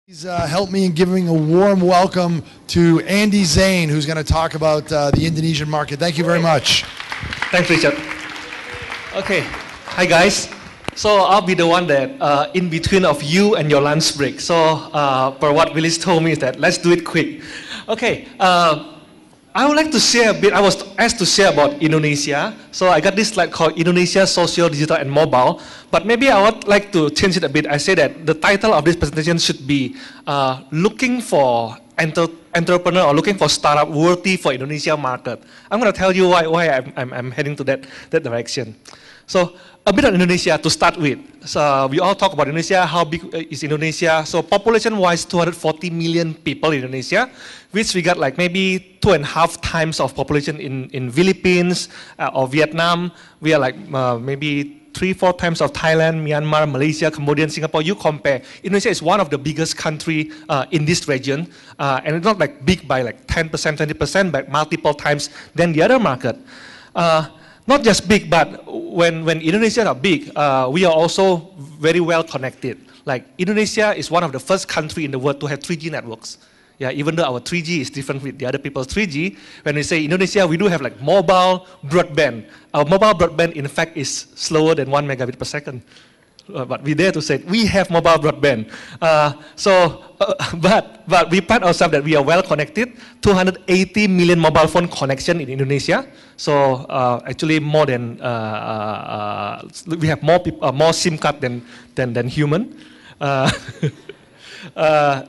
Please help me in giving a warm welcome to Andy Zane, who's going to talk about the Indonesian market. Thank you very much. Thanks, Richard. Okay, hi guys. So I'll be the one that in between of you and your lunch break. So per what Willis told me is that let's do it quick. Okay, I would like to share a bit. I was asked to share about Indonesia. So I got this slide called Indonesia Social, Digital and Mobile. But maybe I would like to change it a bit. I say that the title of this presentation should be looking for entrepreneur or looking for startup worthy for Indonesia market. I'm going to tell you why I'm heading to that direction. So a bit on Indonesia to start with. So we all talk about Indonesia, how big is Indonesia? So population-wise, 240 million people in Indonesia, which we got like maybe 2.5 times of population in Philippines or Vietnam. We are like maybe 3-4 times of Thailand, Myanmar, Malaysia, Cambodia, and Singapore. You compare, Indonesia is one of the biggest country in this region, and it's not like big by like 10%, 20%, but multiple times than the other market. Not just big, but when Indonesia are big, we are also very well connected. Like Indonesia is one of the first country in the world to have 3G networks. Yeah, even though our 3G is different with the other people's 3G, when we say Indonesia, we do have like mobile broadband. Our mobile broadband, in fact, is slower than 1 megabit per second. But we dare to say we have mobile broadband. But we pride ourselves that we are well connected. 280 million mobile phone connection in Indonesia. So actually more than we have more SIM card than human.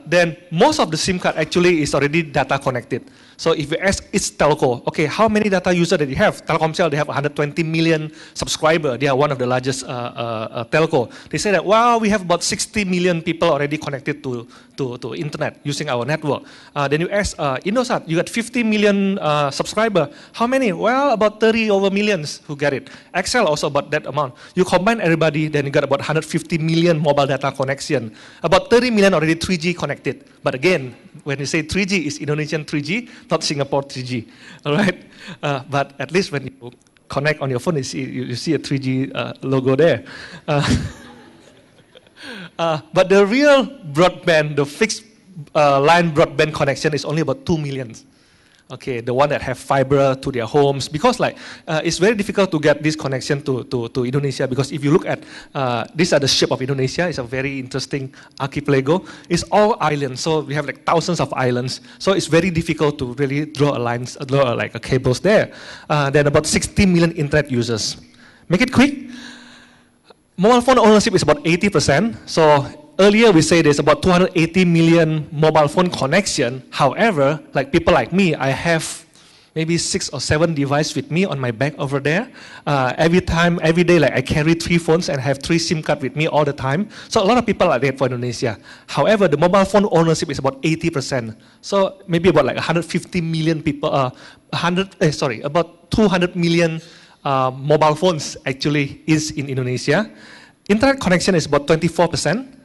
Then most of the SIM card actually is already data connected. So if you ask each telco, okay, how many data users that you have? Telkomsel, they have 120 million subscribers. They are one of the largest telco. They say that, wow, we have about 60 million people already connected to internet using our network. Then you ask Indosat, you got 50 million subscribers. How many? Well, about 30 over millions who get it. XL also about that amount. You combine everybody, then you got about 150 million mobile data connection. About 30 million already 3G connected. But again, when you say 3G, it's Indonesian 3G, not Singapore 3G. All right? But at least when you connect on your phone, you see a 3G logo there. But the real broadband, the fixed line broadband connection is only about 2 million. Okay, the one that have fiber to their homes, because like it's very difficult to get this connection to Indonesia, because if you look at these are the shape of Indonesia. It's a very interesting archipelago. It's all islands, so we have like thousands of islands. So it's very difficult to really draw a line, draw like a cables there. Then about 60 million internet users. Make it quick. Mobile phone ownership is about 80%. So earlier we say there's about 280 million mobile phone connection. However, like people like me, I have maybe 6 or 7 devices with me on my back over there. Every day, like I carry 3 phones and have 3 SIM cards with me all the time. So a lot of people are there for Indonesia. However, the mobile phone ownership is about 80%. So maybe about like 150 million people, about 200 million mobile phones actually is in Indonesia. Internet connection is about 24%.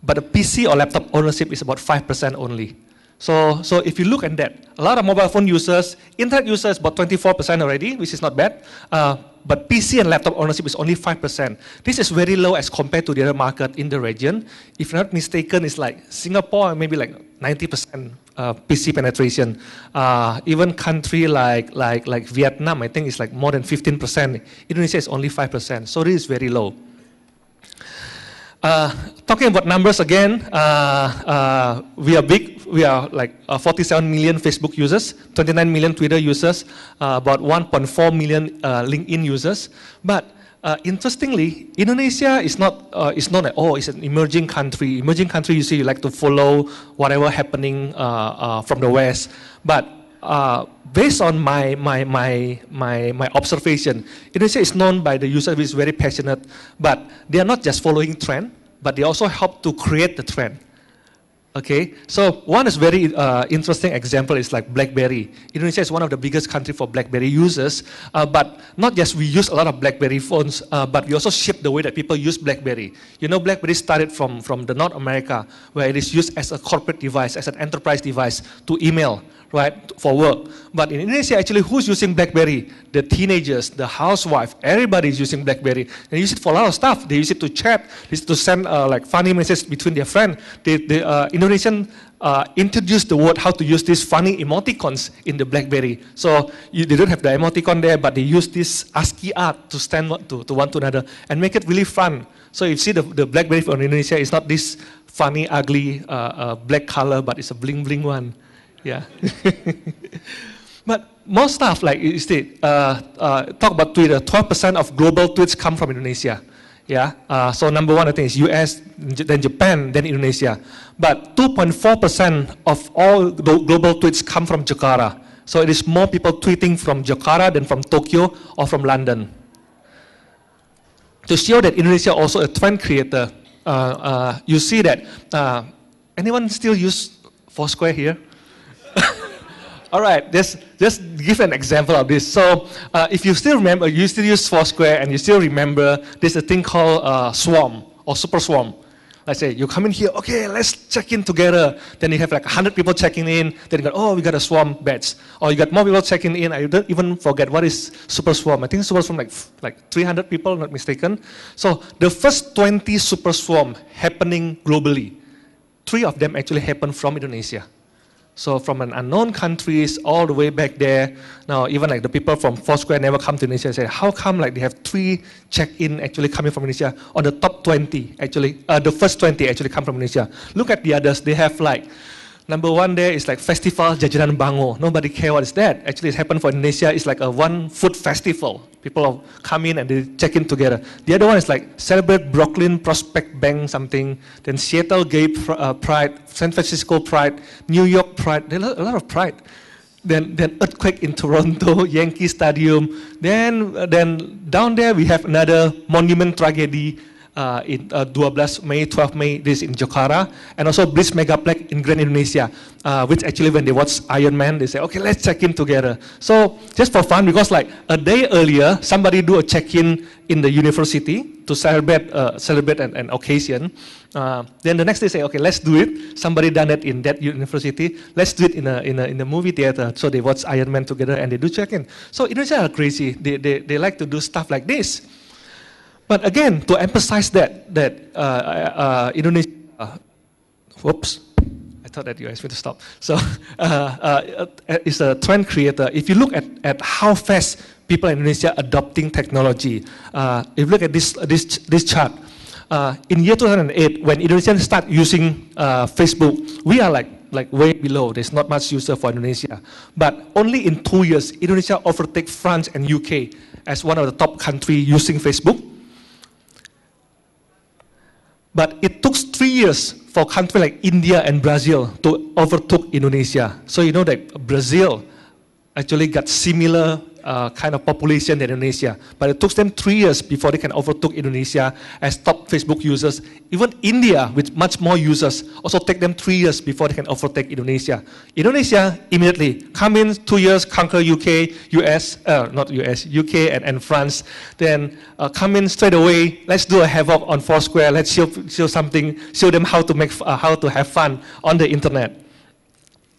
But the PC or laptop ownership is about 5% only. So if you look at that, a lot of mobile phone users, internet users about 24% already, which is not bad. But PC and laptop ownership is only 5%. This is very low as compared to the other market in the region. If not mistaken, it's like Singapore, maybe like 90% PC penetration. Even country like Vietnam, I think it's like more than 15%. Indonesia is only 5%. So this is very low. Talking about numbers again, we are big. We are like 47 million Facebook users, 29 million Twitter users, about 1.4 million LinkedIn users. But interestingly, Indonesia is not known at all. It's an emerging country. Emerging country, you see, you like to follow whatever happening from the West. But based on my observation, Indonesia is known by the user who is very passionate, but they are not just following trend, but they also help to create the trend. Okay, so one is very interesting example is like BlackBerry. Indonesia is one of the biggest country for BlackBerry users, but not just we use a lot of BlackBerry phones, but we also shape the way that people use BlackBerry. You know, BlackBerry started from the North America, where it is used as a corporate device, as an enterprise device to email, right, for work. But in Indonesia, actually, who's using BlackBerry? The teenagers, the housewife, everybody is using BlackBerry. They use it for a lot of stuff. They use it to chat, they use it to send like funny messages between their friends. In Indonesian introduced the word how to use these funny emoticons in the BlackBerry. So they don't have the emoticon there, but they use this ASCII art to stand to one to another and make it really fun. So you see the BlackBerry from Indonesia is not this funny, ugly black color, but it's a bling bling one. Yeah. But more stuff like you see, talk about Twitter. 12% of global tweets come from Indonesia. Yeah. So number one, I think is US, then Japan, then Indonesia. But 2.4% of all global tweets come from Jakarta. So it is more people tweeting from Jakarta than from Tokyo or from London. To show that Indonesia also a trend creator, you see that anyone still use Foursquare here? All right, just give an example of this. So if you still remember, you still use Foursquare and you still remember, there's a thing called Swarm or Super Swarm. Let's say you come in here, okay, let's check in together. Then you have like 100 people checking in. Then you got, oh, we got a Swarm batch. Or you got more people checking in. I don't even forget what is Super Swarm. I think Super Swarm like 300 people, not mistaken. So the first 20 Super Swarm happening globally, 3 of them actually happened from Indonesia. So from an unknown countries all the way back there. Now even like the people from Foursquare never come to Indonesia and say, how come like they have 3 check-in actually coming from Indonesia? On the top 20 actually, the first 20 actually come from Indonesia. Look at the others, they have like, number 1 there is like Festival Jajanan Bango. Nobody care what is that. Actually it happened for Indonesia, it's like a one food festival. People come in and they check in together. The other one is like Celebrate Brooklyn Prospect Bank something. Then Seattle Gay Pride, San Francisco Pride, New York Pride. There's a lot of pride. Then Earthquake in Toronto, Yankee Stadium. Then down there we have another Monument Tragedy. In 12 May, 12 May, this in Jakarta, and also Blitz Megaplex in Grand Indonesia, which actually when they watch Iron Man, they say, okay, let's check in together. So just for fun, because like a day earlier, somebody do a check-in in the university to celebrate an occasion. Then the next day say, okay, let's do it. Somebody done it in that university. Let's do it in a movie theater. So they watch Iron Man together and they do check-in. So Indonesia are crazy. They like to do stuff like this. But again, to emphasize that Indonesia, whoops, I thought that you asked me to stop. So it's a trend creator. If you look at how fast people in Indonesia adopting technology, if you look at this chart, in year 2008, when Indonesians start using Facebook, we are like way below. There's not much user for Indonesia. But only in 2 years, Indonesia overtake France and UK as one of the top countries using Facebook. But it took 3 years for countries like India and Brazil to overtake Indonesia. So you know that Brazil actually got similar kind of population than Indonesia. But it took them 3 years before they can overtake Indonesia as top Facebook users. Even India, with much more users, also take them 3 years before they can overtake Indonesia. Indonesia immediately come in 2 years, conquer UK, UK and France. Then come in straight away. Let's do a havoc on Foursquare. Let's show something, show them how to have fun on the internet.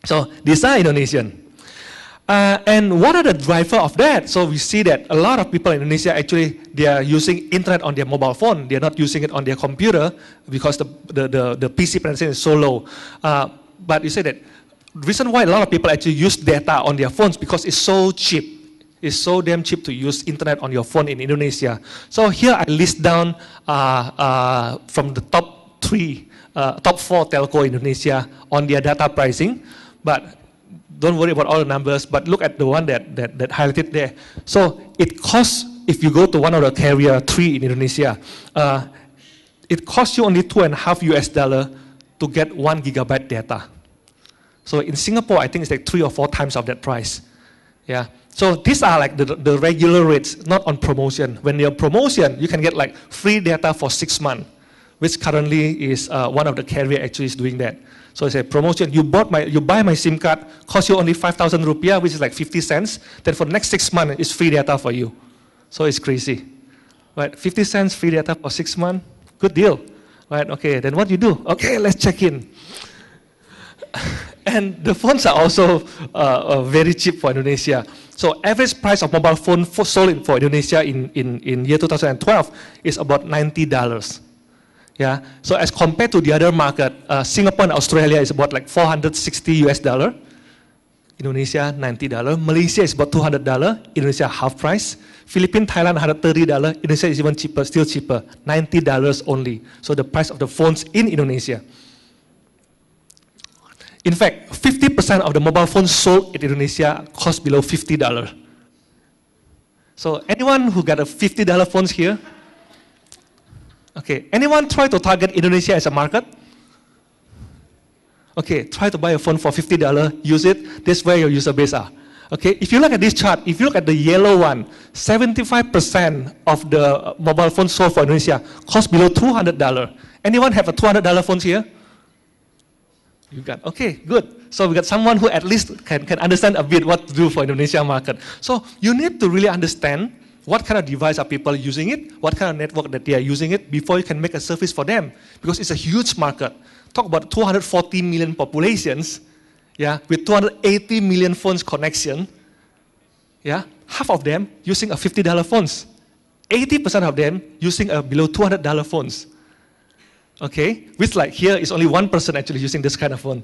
So these are Indonesian. And what are the driver of that? So we see that a lot of people in Indonesia actually they are using internet on their mobile phone. They are not using it on their computer because the PC penetration is so low. But you say that the reason why a lot of people actually use data on their phones because it's so cheap. It's so damn cheap to use internet on your phone in Indonesia. So here I list down from the top 4 telco in Indonesia on their data pricing. But don't worry about all the numbers, but look at the one that highlighted there. So it costs, if you go to one of the carrier 3 in Indonesia, it costs you only $2.50 to get 1 gigabyte data. So in Singapore, I think it's like 3 or 4 times of that price. Yeah. So these are like the regular rates, not on promotion. When you're promotion, you can get like free data for 6 months, which currently is one of the carrier actually is doing that. So it's a promotion. You buy my SIM card, cost you only 5,000 rupiah, which is like 50 cents. Then for the next 6 months, it's free data for you. So it's crazy, right? 50 cents free data for 6 months, good deal, right? Okay, then what you do? Okay, let's check in. And the phones are also very cheap for Indonesia. So average price of mobile phone sold for Indonesia in year 2012 is about $90. Yeah. So as compared to the other market, Singapore and Australia is about like 460 US dollar. Indonesia $90. Malaysia is about $200. Indonesia half price. Philippines, Thailand $130. Indonesia is even cheaper, still cheaper, $90 only. So the price of the phones in Indonesia. In fact, 50% of the mobile phones sold in Indonesia cost below $50. So anyone who got a $50 phones here? Okay, anyone try to target Indonesia as a market? Okay, try to buy a phone for $50, use it, that's where your user base are. Okay, if you look at this chart, if you look at the yellow one, 75% of the mobile phones sold for Indonesia cost below $200. Anyone have a $200 phones here? You got, okay, good. So we got someone who at least can understand a bit what to do for Indonesia market. So you need to really understand what kind of device are people using it, what kind of network that they are using it before you can make a service for them, because it's a huge market. Talk about 240 million populations, yeah, with 280 million phones connection, yeah, half of them using a $50 phones, 80% of them using a below $200 phones. Okay, which like here is only 1% actually using this kind of phone.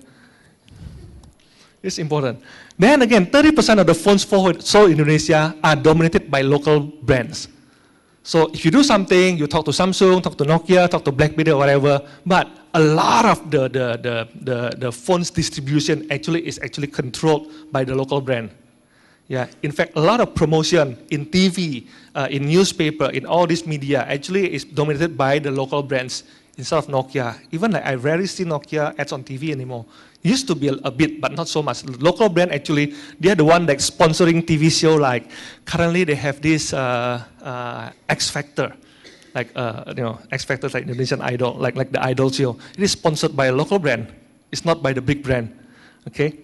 It's important. Then again, 30% of the phones sold in Indonesia are dominated by local brands. So if you do something, you talk to Samsung, talk to Nokia, talk to BlackBerry or whatever, but a lot of the phones distribution is actually controlled by the local brand. Yeah, in fact, a lot of promotion in TV, in newspaper, in all this media actually is dominated by the local brands instead of Nokia. Even like I rarely see Nokia ads on TV anymore. Used to be a bit, but not so much. Local brand actually, they're the one like sponsoring TV show. Like currently they have this X Factor, like X Factor like Indonesian Idol, like the Idol show. It is sponsored by a local brand. It's not by the big brand. Okay.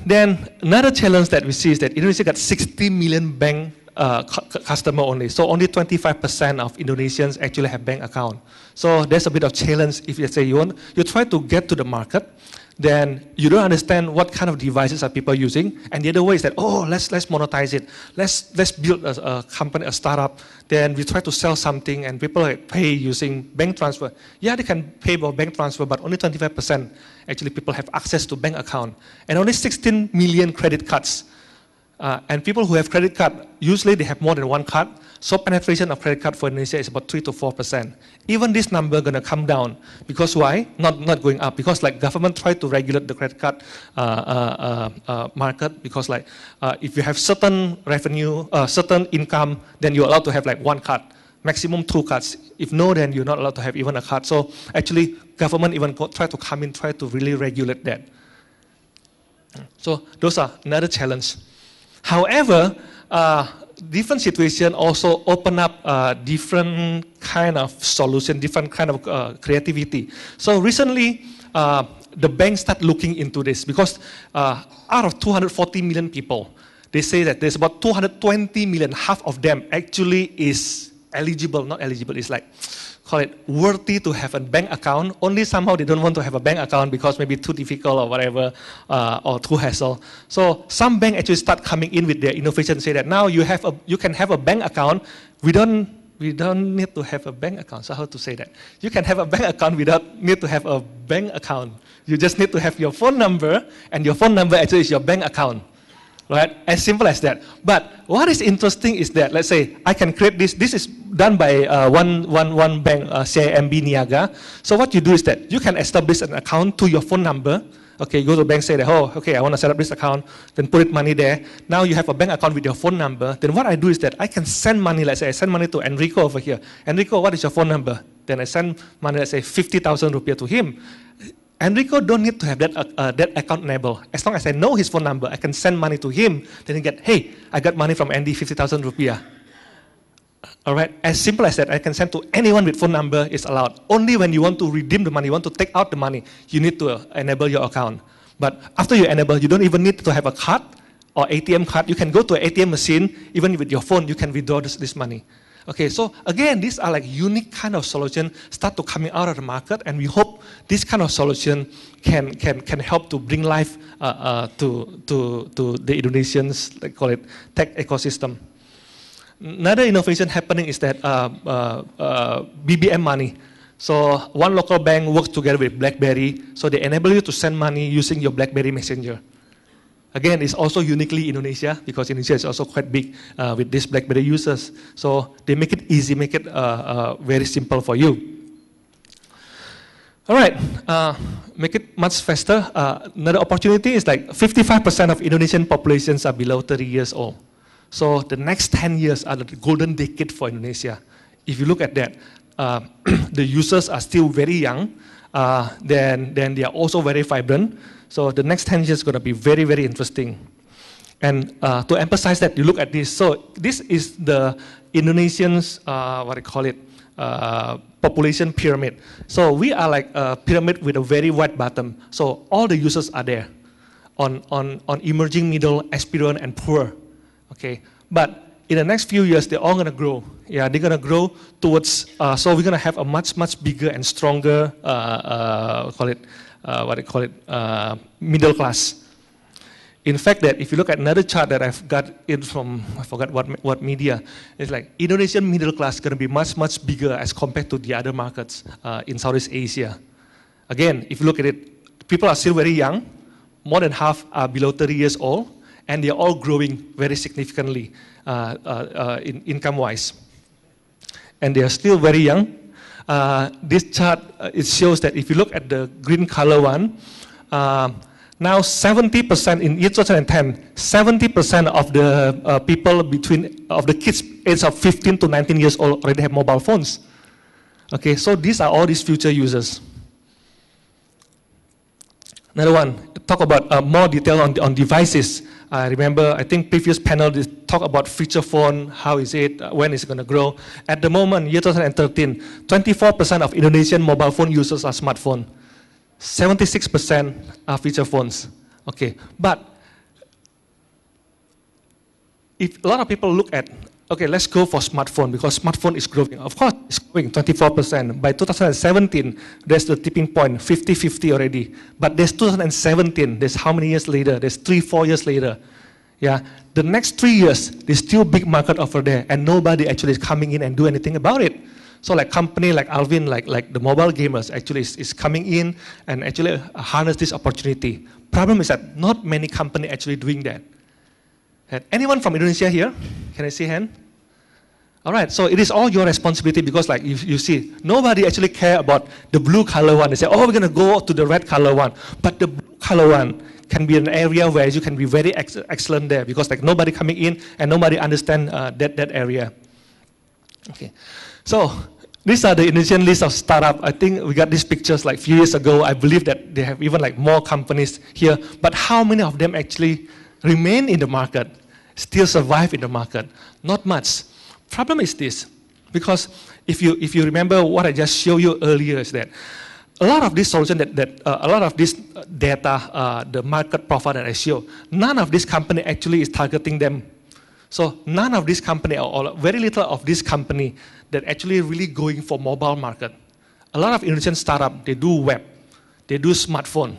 Then another challenge that we see is that Indonesia got 60 million bank customer only. So only 25% of Indonesians actually have bank account. So there's a bit of challenge if you say you try to get to the market, then you don't understand what kind of devices are people using. And the other way is that, oh, let's monetize it. Let's build a company, a startup. Then we try to sell something and people pay using bank transfer. Yeah, they can pay by bank transfer, but only 25% actually people have access to bank account. And only 16 million credit cards. And people who have credit card, usually they have more than one card. So penetration of credit card for Indonesia is about 3 to 4%. Even this number gonna come down. Because why? Not going up. Because like government try to regulate the credit card market. Because like if you have certain revenue, certain income, then you're allowed to have like one card. Maximum 2 cards. If no, then you're not allowed to have even a card. So actually government even try to come in, try to really regulate that. So those are another challenge. However, different situation also open up different kind of solution, different kind of creativity. So recently, the banks start looking into this because out of 240 million people, they say that there's about 220 million, half of them actually is eligible, not eligible, it's like, call it worthy to have a bank account, only somehow they don't want to have a bank account because maybe too difficult or whatever, or too hassle. So some bank actually start coming in with their innovation, say that now you can have a bank account, we don't need to have a bank account. So how to say that? You can have a bank account without need to have a bank account. You just need to have your phone number, and your phone number actually is your bank account. Right? As simple as that. But what is interesting is that, let's say, I can create this. This is done by one bank, CIMB Niaga. So what you do is that you can establish an account to your phone number. Okay, you go to the bank, say that, oh, okay, I want to set up this account, then put money there. Now you have a bank account with your phone number. Then what I do is that I can send money, let's say I send money to Enrico over here. Enrico, what is your phone number? Then I send money, let's say 50,000 rupiah to him. Enrico don't need to have that account enabled. As long as I know his phone number, I can send money to him. Then he get, hey, I got money from Andy, 50,000 rupiah. All right, as simple as that, I can send to anyone with phone number is allowed. Only when you want to redeem the money, you want to take out the money, you need to enable your account. But after you enable, you don't even need to have a card or ATM card. You can go to an ATM machine, even with your phone, you can withdraw this money. Okay, so again, these are like unique kind of solution start to coming out of the market, and we hope this kind of solution can help to bring life to the Indonesians, like call it tech ecosystem. Another innovation happening is that BBM money. So one local bank works together with BlackBerry, so they enable you to send money using your BlackBerry Messenger. Again, it's also uniquely Indonesia because Indonesia is also quite big with these BlackBerry users. So they make it easy, make it very simple for you. All right, make it much faster. Another opportunity is like 55% of Indonesian populations are below 30 years old. So the next 10 years are the golden decade for Indonesia. If you look at that, the users are still very young, then they are also very vibrant. So the next 10 years is going to be very, very interesting. And to emphasize that, you look at this. So this is the Indonesians, what I call it, population pyramid. So we are like a pyramid with a very wide bottom. So all the users are there on emerging, middle, aspirant, and poor. Okay, but in the next few years, they're all going to grow. Yeah, they're going to grow towards, so we're going to have a much, much bigger and stronger, middle class. In fact, that if you look at another chart that I've got it from, I forgot what media, it's like Indonesian middle class is going to be much, much bigger as compared to the other markets in Southeast Asia. Again, if you look at it, people are still very young. More than half are below 30 years old. And they're all growing very significantly in income-wise. And they are still very young. This chart, it shows that if you look at the green color one, now 70% in year 2010, 70% of the people of the kids age of 15 to 19 years old already have mobile phones. Okay, so these are all these future users. Another one, talk about more detail on devices. I remember, I think previous panel talk about feature phone, how is it, when is it going to grow. At the moment, year 2013, 24% of Indonesian mobile phone users are smartphone. 76% are feature phones. Okay, but if a lot of people look at, okay, let's go for smartphone because smartphone is growing. Of course, it's growing 24%. By 2017, there's the tipping point, 50-50 already. But there's 2017, there's how many years later? There's 3-4 years later. Yeah, the next 3 years, there's still big market over there, and nobody actually is coming in and do anything about it. So like company like Alvin, like the mobile gamers actually is coming in and actually harness this opportunity. Problem is that not many company actually doing that. Anyone from Indonesia here? Can I see a hand? All right, so it is all your responsibility because like you see, nobody actually care about the blue color one. They say, oh, we're going to go to the red color one. But the blue color one can be an area where you can be very excellent there because like nobody coming in and nobody understand that area. Okay, so these are the Indonesian list of startup. I think we got these pictures like a few years ago. I believe that they have even like more companies here. But how many of them actually remain in the market, still survive in the market? Not much. Problem is this, because if you remember what I just showed you earlier is that a lot of this solution a lot of this data, the market profile that I show, none of this company actually is targeting them. So none of this company or very little of this company that actually really going for mobile market. A lot of Indonesian startup, they do web, they do smartphone,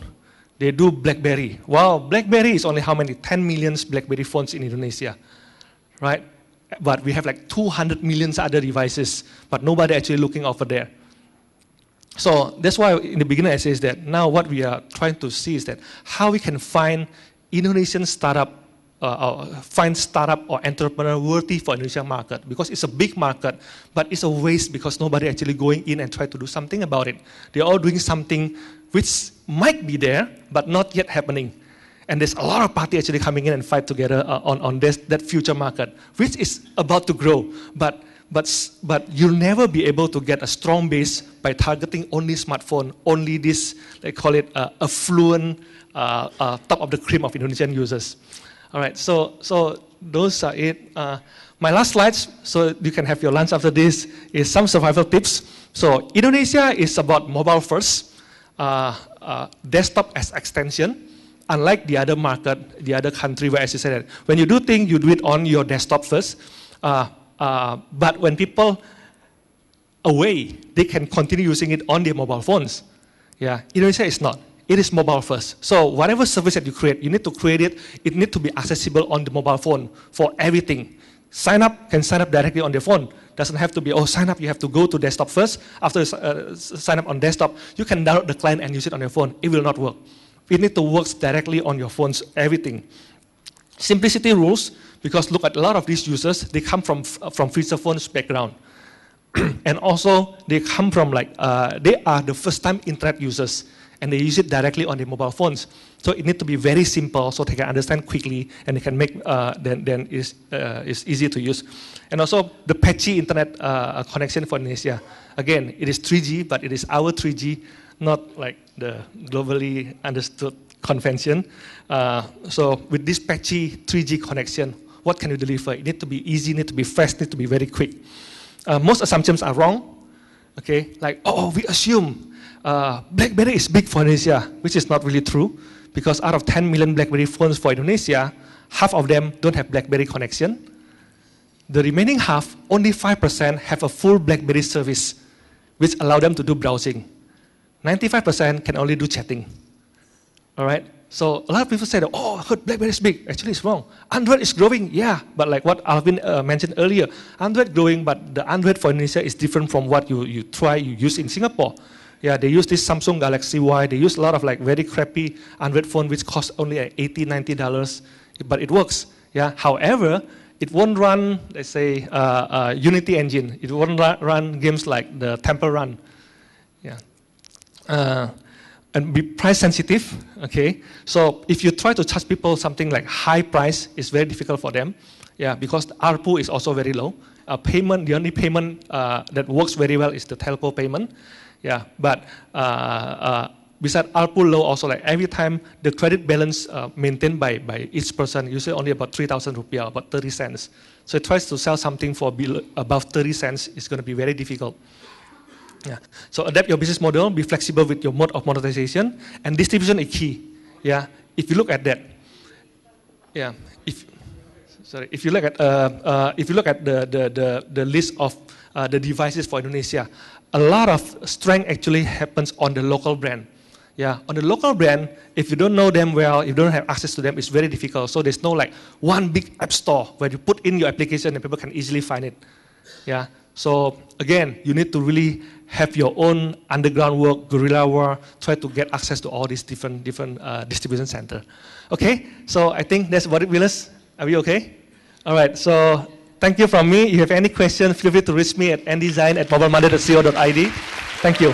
they do BlackBerry. Wow, BlackBerry is only how many? 10 million BlackBerry phones in Indonesia, right? But we have like 200 million other devices, but nobody actually looking over there. So that's why in the beginning I say is that now what we are trying to see is that how we can find Indonesian startup, find startup or entrepreneur worthy for Indonesian market, because it's a big market, but it's a waste because nobody actually going in and try to do something about it. They're all doing something which might be there, but not yet happening. And there's a lot of parties actually coming in and fight together on that future market, which is about to grow. But you'll never be able to get a strong base by targeting only smartphone, only this, they call it affluent, top of the cream of Indonesian users. All right, so those are it. My last slides, so you can have your lunch after this, is some survival tips. So Indonesia is about mobile first, desktop as extension. Unlike the other market, the other country where, as you said, when you do things, you do it on your desktop first. But when people away, they can continue using it on their mobile phones. Yeah, Indonesia is not. It is mobile first. So whatever service that you create, you need to create it. It needs to be accessible on the mobile phone for everything. Sign up can sign up directly on their phone. Doesn't have to be, oh, sign up, you have to go to desktop first. After sign up on desktop, you can download the client and use it on your phone. It will not work. It needs to work directly on your phones, everything. Simplicity rules, because look at a lot of these users, they come from feature phones background. And also, they come from they are the first time internet users, and they use it directly on their mobile phones. So it needs to be very simple so they can understand quickly and they can make, then it's easy to use. And also the patchy internet connection for Indonesia. Again, it is 3G, but it is our 3G, not like the globally understood convention. So with this patchy 3G connection, what can you deliver? It needs to be easy, it needs to be fast, it needs to be very quick. Most assumptions are wrong. Okay, like, oh, we assume BlackBerry is big for Indonesia, which is not really true, because out of 10 million BlackBerry phones for Indonesia, half of them don't have BlackBerry connection. The remaining half, only 5% have a full BlackBerry service, which allow them to do browsing. 95% can only do chatting. All right? So a lot of people say, that, oh, I heard BlackBerry is big. Actually, it's wrong. Android is growing, yeah. But like what Alvin mentioned earlier, Android growing, but the Android for Indonesia is different from what you use in Singapore. Yeah, they use this Samsung Galaxy Y. They use a lot of like very crappy Android phone, which costs only like $80, $90, but it works. Yeah. However, it won't run, let's say, Unity engine. It won't run games like the Temple Run. Yeah. And be price sensitive. Okay. So if you try to charge people something like high price, it's very difficult for them. Yeah, because the ARPU is also very low. The only payment that works very well is the telco payment. Yeah, but besides ARPU low, also like every time the credit balance maintained by each person, usually only about 3,000 rupiah, about 30 cents. So it tries to sell something for above 30 cents. It's going to be very difficult. Yeah. So adapt your business model, be flexible with your mode of monetization, and distribution is key. Yeah. If you look at that, yeah. If you look at the list of the devices for Indonesia, a lot of strength actually happens on the local brand. Yeah, on the local brand, if you don't know them well, if you don't have access to them, it's very difficult. So there's no like one big app store where you put in your application and people can easily find it. Yeah. So again, you need to really have your own underground work, guerrilla work, try to get access to all these different distribution centers. Okay, so I think that's about it, Willis. Are we okay? All right, so thank you from me. If you have any questions, feel free to reach me at ndesign@mobilemonday.co.id. Thank you.